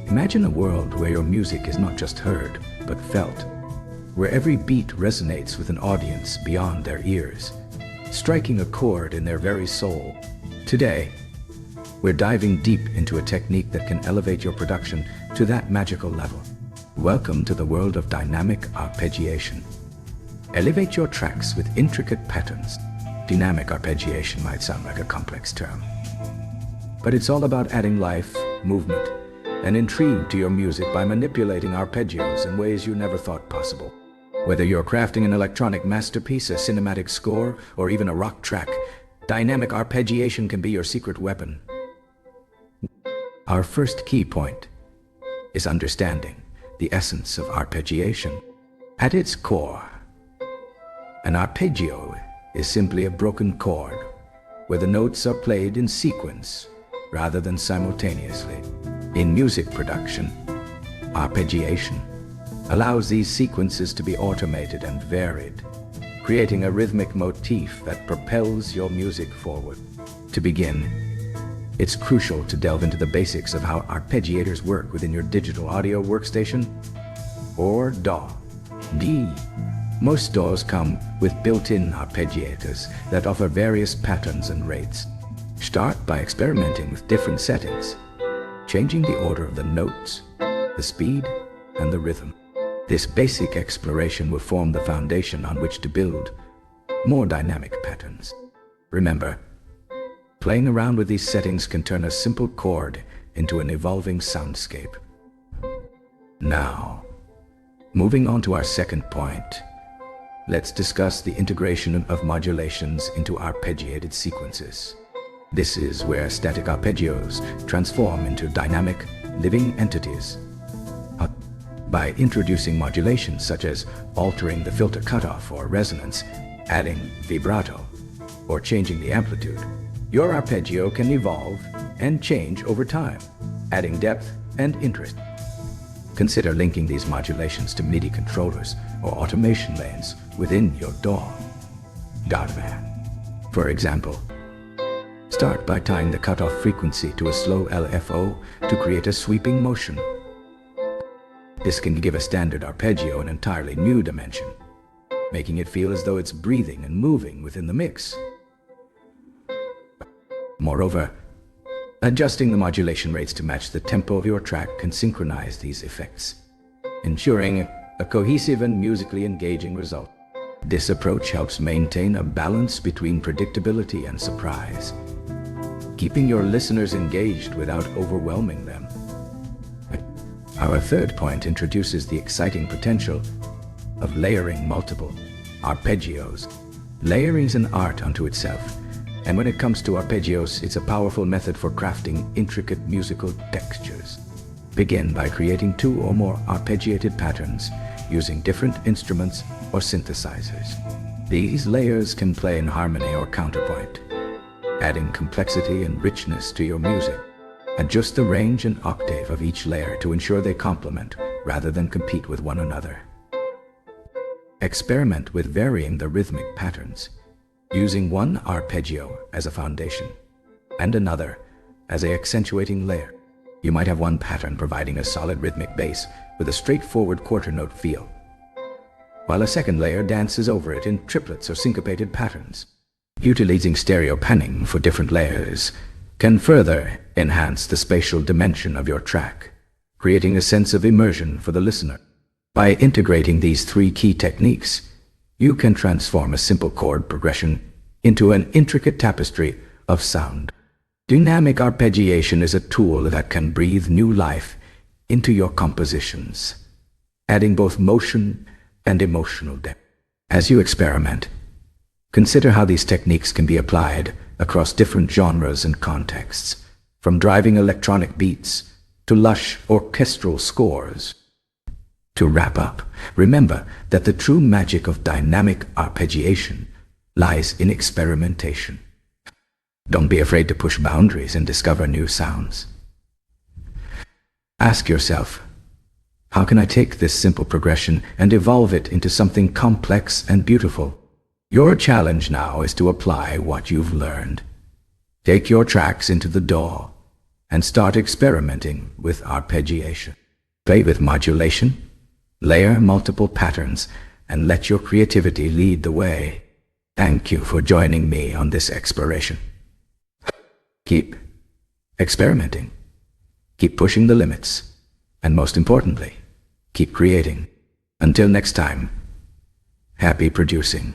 Imagine a world where your music is not just heard, but felt, where every beat resonates with an audience beyond their ears, striking a chord in their very soul. Today, we're diving deep into a technique that can elevate your production to that magical level. Welcome to the world of dynamic arpeggiation. Elevate your tracks with intricate patterns. Dynamic arpeggiation might sound like a complex term, but it's all about adding life, movement, and intrigue to your music by manipulating arpeggios in ways you never thought possible. Whether you're crafting an electronic masterpiece, a cinematic score, or even a rock track, dynamic arpeggiation can be your secret weapon. Our first key point is understanding the essence of arpeggiation. At its core, an arpeggio is simply a broken chord where the notes are played in sequence rather than simultaneously. In music production, arpeggiation allows these sequences to be automated and varied, creating a rhythmic motif that propels your music forward. To begin, it's crucial to delve into the basics of how arpeggiators work within your digital audio workstation, or DAW. Most DAWs come with built-in arpeggiators that offer various patterns and rates. Start by experimenting with different settings, changing the order of the notes, the speed, and the rhythm. This basic exploration will form the foundation on which to build more dynamic patterns. Remember, playing around with these settings can turn a simple chord into an evolving soundscape. Now, moving on to our second point, let's discuss the integration of modulations into arpeggiated sequences. This is where static arpeggios transform into dynamic, living entities. By introducing modulations such as altering the filter cutoff or resonance, adding vibrato, or changing the amplitude, your arpeggio can evolve and change over time, adding depth and interest. Consider linking these modulations to MIDI controllers or automation lanes within your DAW. For example, start by tying the cutoff frequency to a slow LFO to create a sweeping motion. This can give a standard arpeggio an entirely new dimension, making it feel as though it's breathing and moving within the mix. Moreover, adjusting the modulation rates to match the tempo of your track can synchronize these effects, ensuring a cohesive and musically engaging result. This approach helps maintain a balance between predictability and surprise, keeping your listeners engaged without overwhelming them. Our third point introduces the exciting potential of layering multiple arpeggios. Layering is an art unto itself, and when it comes to arpeggios, it's a powerful method for crafting intricate musical textures. Begin by creating 2 or more arpeggiated patterns using different instruments or synthesizers. These layers can play in harmony or counterpoint, adding complexity and richness to your music. Adjust the range and octave of each layer to ensure they complement rather than compete with one another. Experiment with varying the rhythmic patterns, using one arpeggio as a foundation and another as an accentuating layer. You might have one pattern providing a solid rhythmic bass with a straightforward quarter note feel, while a second layer dances over it in triplets or syncopated patterns. Utilizing stereo panning for different layers can further enhance the spatial dimension of your track, creating a sense of immersion for the listener. By integrating these 3 key techniques, you can transform a simple chord progression into an intricate tapestry of sound. Dynamic arpeggiation is a tool that can breathe new life into your compositions, adding both motion and emotional depth. As you experiment, consider how these techniques can be applied across different genres and contexts, from driving electronic beats to lush orchestral scores. To wrap up, remember that the true magic of dynamic arpeggiation lies in experimentation. Don't be afraid to push boundaries and discover new sounds. Ask yourself, how can I take this simple progression and evolve it into something complex and beautiful? Your challenge now is to apply what you've learned. Take your tracks into the DAW, and start experimenting with arpeggiation. Play with modulation, layer multiple patterns, and let your creativity lead the way. Thank you for joining me on this exploration. Keep experimenting, keep pushing the limits, and most importantly, keep creating. Until next time, happy producing.